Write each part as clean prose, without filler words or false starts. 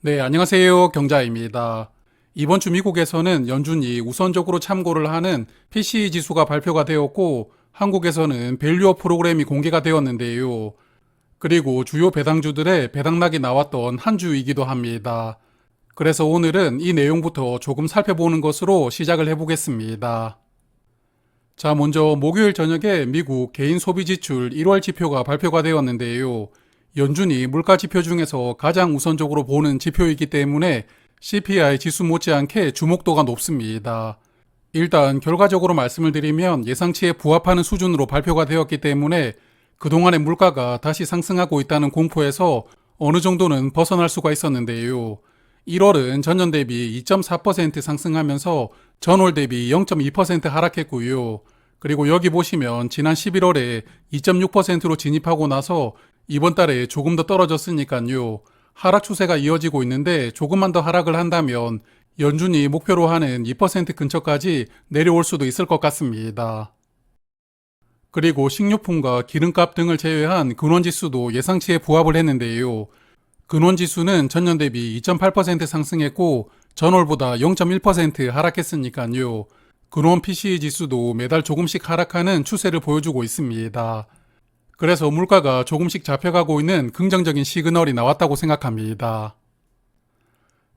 네, 안녕하세요. 경자입니다. 이번 주 미국에서는 연준이 우선적으로 참고를 하는 PCE 지수가 발표가 되었고, 한국에서는 밸류업 프로그램이 공개가 되었는데요. 그리고 주요 배당주들의 배당락이 나왔던 한 주이기도 합니다. 그래서 오늘은 이 내용부터 조금 살펴보는 것으로 시작을 해보겠습니다. 자, 먼저 목요일 저녁에 미국 개인 소비 지출 1월 지표가 발표가 되었는데요. 연준이 물가 지표 중에서 가장 우선적으로 보는 지표이기 때문에 CPI 지수 못지않게 주목도가 높습니다. 일단 결과적으로 말씀을 드리면 예상치에 부합하는 수준으로 발표가 되었기 때문에 그동안의 물가가 다시 상승하고 있다는 공포에서 어느 정도는 벗어날 수가 있었는데요. 1월은 전년 대비 2.4% 상승하면서 전월 대비 0.2% 하락했고요. 그리고 여기 보시면 지난 11월에 2.6%로 진입하고 나서 이번 달에 조금 더 떨어졌으니까요. 하락 추세가 이어지고 있는데 조금만 더 하락을 한다면 연준이 목표로 하는 2% 근처까지 내려올 수도 있을 것 같습니다. 그리고 식료품과 기름값 등을 제외한 근원지수도 예상치에 부합을 했는데요. 근원지수는 전년 대비 2.8% 상승했고 전월보다 0.1% 하락했으니까요. 근원 PCE 지수도 매달 조금씩 하락하는 추세를 보여주고 있습니다. 그래서 물가가 조금씩 잡혀가고 있는 긍정적인 시그널이 나왔다고 생각합니다.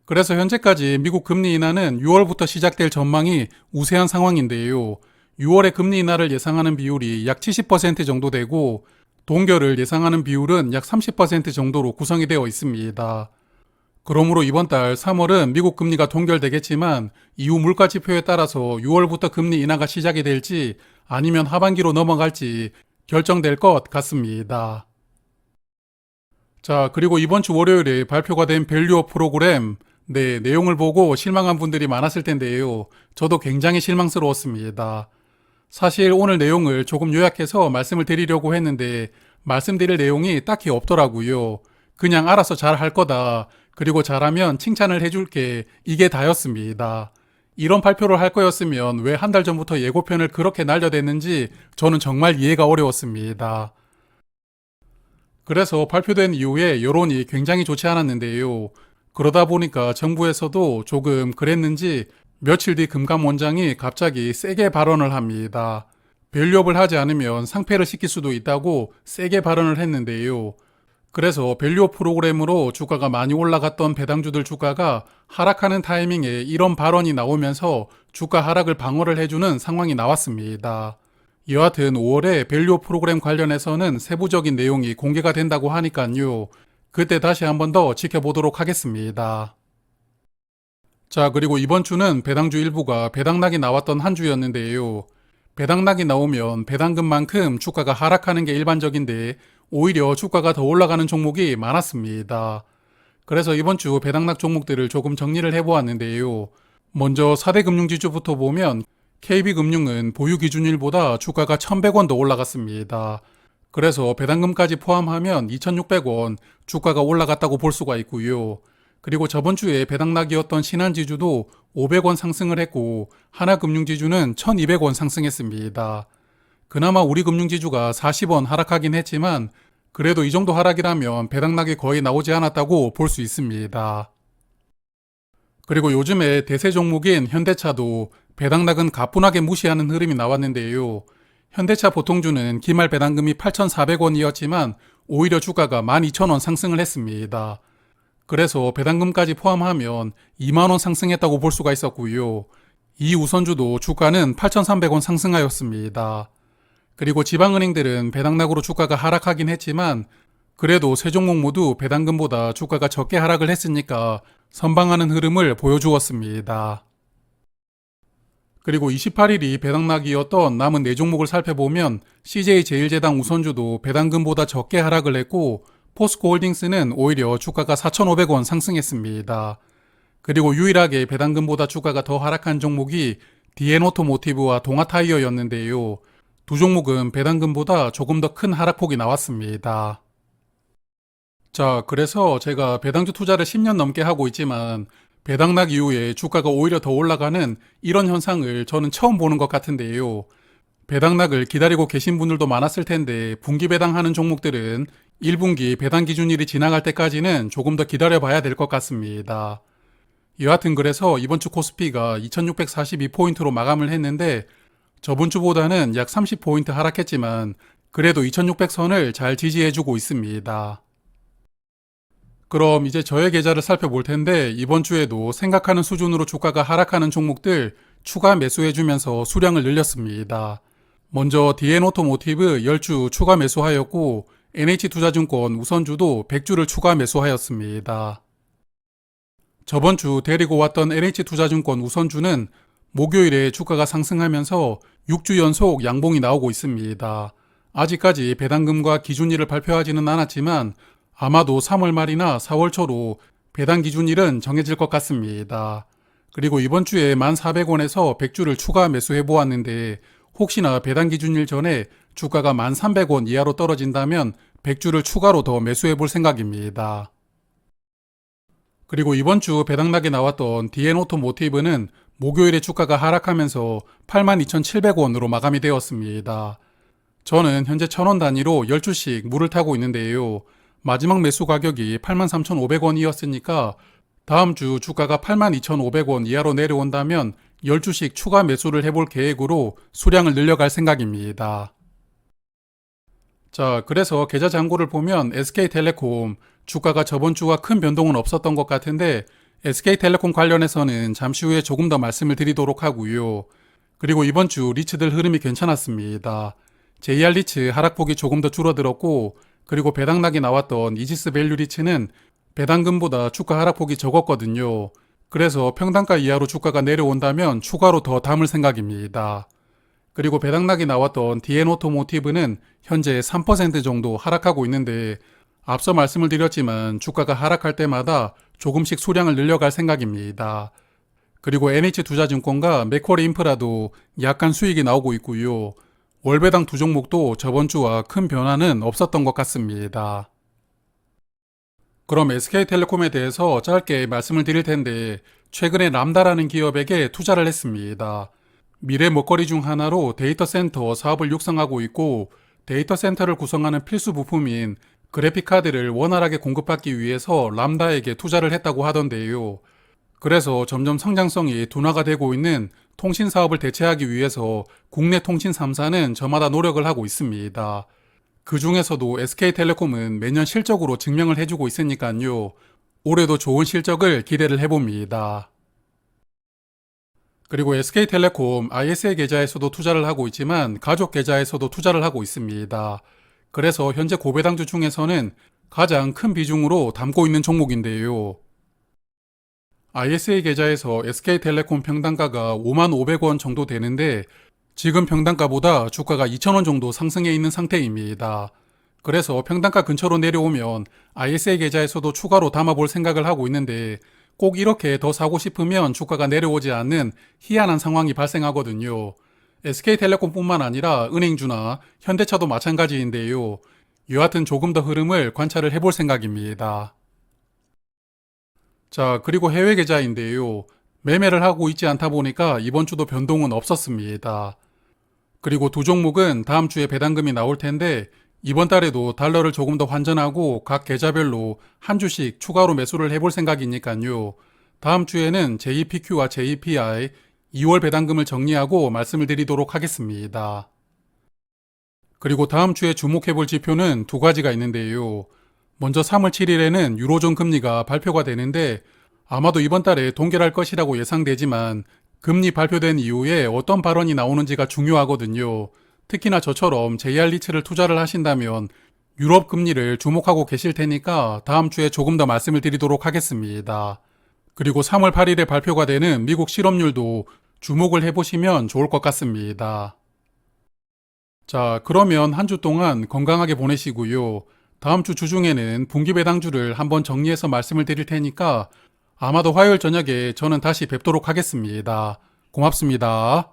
그래서 현재까지 미국 금리 인하는 6월부터 시작될 전망이 우세한 상황인데요. 6월에 금리 인하를 예상하는 비율이 약 70% 정도 되고 동결을 예상하는 비율은 약 30% 정도로 구성이 되어 있습니다. 그러므로 이번 달 3월은 미국 금리가 동결되겠지만 이후 물가 지표에 따라서 6월부터 금리 인하가 시작이 될지 아니면 하반기로 넘어갈지 결정될 것 같습니다. 자, 그리고 이번 주 월요일에 발표가 된 밸류업 프로그램, 네, 내용을 보고 실망한 분들이 많았을 텐데요. 저도 굉장히 실망스러웠습니다. 사실 오늘 내용을 조금 요약해서 말씀을 드리려고 했는데 말씀드릴 내용이 딱히 없더라고요. 그냥 알아서 잘 할 거다. 그리고 잘하면 칭찬을 해줄게. 이게 다였습니다. 이런 발표를 할 거였으면 왜 한 달 전부터 예고편을 그렇게 날려댔는지 저는 정말 이해가 어려웠습니다. 그래서 발표된 이후에 여론이 굉장히 좋지 않았는데요. 그러다 보니까 정부에서도 조금 그랬는지 며칠 뒤 금감원장이 갑자기 세게 발언을 합니다. 밸류업을 하지 않으면 상폐를 시킬 수도 있다고 세게 발언을 했는데요. 그래서 밸류업 프로그램으로 주가가 많이 올라갔던 배당주들 주가가 하락하는 타이밍에 이런 발언이 나오면서 주가 하락을 방어를 해주는 상황이 나왔습니다. 여하튼 5월에 밸류업 프로그램 관련해서는 세부적인 내용이 공개가 된다고 하니까요. 그때 다시 한번 더 지켜보도록 하겠습니다. 자, 그리고 이번 주는 배당주 일부가 배당락이 나왔던 한 주였는데요. 배당락이 나오면 배당금만큼 주가가 하락하는 게 일반적인데 오히려 주가가 더 올라가는 종목이 많았습니다. 그래서 이번 주 배당락 종목들을 조금 정리를 해보았는데요. 먼저 4대 금융지주부터 보면 KB금융은 보유 기준일보다 주가가 1,100원 더 올라갔습니다. 그래서 배당금까지 포함하면 2,600원 주가가 올라갔다고 볼 수가 있고요. 그리고 저번 주에 배당락이었던 신한지주도 500원 상승을 했고 하나금융지주는 1,200원 상승했습니다. 그나마 우리 금융지주가 40원 하락하긴 했지만 그래도 이 정도 하락이라면 배당락이 거의 나오지 않았다고 볼 수 있습니다. 그리고 요즘에 대세 종목인 현대차도 배당락은 가뿐하게 무시하는 흐름이 나왔는데요. 현대차 보통주는 기말 배당금이 8,400원이었지만 오히려 주가가 12,000원 상승을 했습니다. 그래서 배당금까지 포함하면 2만원 상승했다고 볼 수가 있었고요. 이 우선주도 주가는 8,300원 상승하였습니다. 그리고 지방은행들은 배당락으로 주가가 하락하긴 했지만 그래도 세 종목 모두 배당금보다 주가가 적게 하락을 했으니까 선방하는 흐름을 보여주었습니다. 그리고 28일이 배당락이었던 남은 4종목을 살펴보면 CJ제일제당 우선주도 배당금보다 적게 하락을 했고 포스코홀딩스는 오히려 주가가 4,500원 상승했습니다. 그리고 유일하게 배당금보다 주가가 더 하락한 종목이 디엔오토모티브와 동아타이어였는데요. 두 종목은 배당금보다 조금 더 큰 하락폭이 나왔습니다. 자, 그래서 제가 배당주 투자를 10년 넘게 하고 있지만 배당락 이후에 주가가 오히려 더 올라가는 이런 현상을 저는 처음 보는 것 같은데요. 배당락을 기다리고 계신 분들도 많았을 텐데 분기 배당하는 종목들은 1분기 배당 기준일이 지나갈 때까지는 조금 더 기다려 봐야 될 것 같습니다. 여하튼 그래서 이번 주 코스피가 2642포인트로 마감을 했는데 저번 주보다는 약 30포인트 하락했지만 그래도 2600선을 잘 지지해주고 있습니다. 그럼 이제 저의 계좌를 살펴볼 텐데 이번 주에도 생각하는 수준으로 주가가 하락하는 종목들 추가 매수해주면서 수량을 늘렸습니다. 먼저 DN오토모티브 10주 추가 매수하였고 NH투자증권 우선주도 100주를 추가 매수하였습니다. 저번 주 데리고 왔던 NH투자증권 우선주는 목요일에 주가가 상승하면서 6주 연속 양봉이 나오고 있습니다. 아직까지 배당금과 기준일을 발표하지는 않았지만 아마도 3월 말이나 4월 초로 배당 기준일은 정해질 것 같습니다. 그리고 이번 주에 1,400원에서 100주를 추가 매수해 보았는데 혹시나 배당 기준일 전에 주가가 1,300원 이하로 떨어진다면 100주를 추가로 더 매수해 볼 생각입니다. 그리고 이번 주 배당락에 나왔던 DN오토모티브는 목요일에 주가가 하락하면서 82,700원으로 마감이 되었습니다. 저는 현재 1,000원 단위로 10주씩 물을 타고 있는데요. 마지막 매수 가격이 83,500원이었으니까 다음 주 주가가 82,500원 이하로 내려온다면 10주씩 추가 매수를 해볼 계획으로 수량을 늘려갈 생각입니다. 자, 그래서 계좌 잔고를 보면 SK텔레콤 주가가 저번 주와 큰 변동은 없었던 것 같은데 SK텔레콤 관련해서는 잠시 후에 조금 더 말씀을 드리도록 하고요. 그리고 이번 주 리츠들 흐름이 괜찮았습니다. JR리츠 하락폭이 조금 더 줄어들었고 그리고 배당락이 나왔던 이지스 밸류 리츠는 배당금보다 주가 하락폭이 적었거든요. 그래서 평단가 이하로 주가가 내려온다면 추가로 더 담을 생각입니다. 그리고 배당락이 나왔던 DN오토모티브는 현재 3% 정도 하락하고 있는데 앞서 말씀을 드렸지만 주가가 하락할 때마다 조금씩 수량을 늘려갈 생각입니다. 그리고 NH투자증권과 맥쿼리 인프라도 약간 수익이 나오고 있고요. 월배당 두 종목도 저번 주와 큰 변화는 없었던 것 같습니다. 그럼 SK텔레콤에 대해서 짧게 말씀을 드릴 텐데 최근에 람다라는 기업에게 투자를 했습니다. 미래 먹거리 중 하나로 데이터 센터 사업을 육성하고 있고 데이터 센터를 구성하는 필수 부품인 그래픽카드를 원활하게 공급받기 위해서 람다에게 투자를 했다고 하던데요. 그래서 점점 성장성이 둔화가 되고 있는 통신 사업을 대체하기 위해서 국내 통신 3사는 저마다 노력을 하고 있습니다. 그 중에서도 SK텔레콤은 매년 실적으로 증명을 해주고 있으니까요. 올해도 좋은 실적을 기대를 해봅니다. 그리고 SK텔레콤 ISA 계좌에서도 투자를 하고 있지만 가족 계좌에서도 투자를 하고 있습니다. 그래서 현재 고배당주 중에서는 가장 큰 비중으로 담고 있는 종목인데요. ISA 계좌에서 SK텔레콤 평단가가 55,500원 정도 되는데 지금 평단가보다 주가가 2,000원 정도 상승해 있는 상태입니다. 그래서 평단가 근처로 내려오면 ISA 계좌에서도 추가로 담아볼 생각을 하고 있는데 꼭 이렇게 더 사고 싶으면 주가가 내려오지 않는 희한한 상황이 발생하거든요. SK텔레콤뿐만 아니라 은행주나 현대차도 마찬가지인데요. 여하튼 조금 더 흐름을 관찰을 해볼 생각입니다. 자, 그리고 해외 계좌인데요. 매매를 하고 있지 않다 보니까 이번 주도 변동은 없었습니다. 그리고 두 종목은 다음 주에 배당금이 나올 텐데 이번 달에도 달러를 조금 더 환전하고 각 계좌별로 한 주씩 추가로 매수를 해볼 생각이니까요. 다음 주에는 JPQ와 JPI 2월 배당금을 정리하고 말씀을 드리도록 하겠습니다. 그리고 다음 주에 주목해볼 지표는 두 가지가 있는데요. 먼저 3월 7일에는 유로존 금리가 발표가 되는데 아마도 이번 달에 동결할 것이라고 예상되지만 금리 발표된 이후에 어떤 발언이 나오는지가 중요하거든요. 특히나 저처럼 JR리츠를 투자를 하신다면 유럽 금리를 주목하고 계실 테니까 다음 주에 조금 더 말씀을 드리도록 하겠습니다. 그리고 3월 8일에 발표가 되는 미국 실업률도 주목을 해보시면 좋을 것 같습니다. 자, 그러면 한 주 동안 건강하게 보내시고요. 다음 주 주중에는 분기 배당주를 한번 정리해서 말씀을 드릴 테니까 아마도 화요일 저녁에 저는 다시 뵙도록 하겠습니다. 고맙습니다.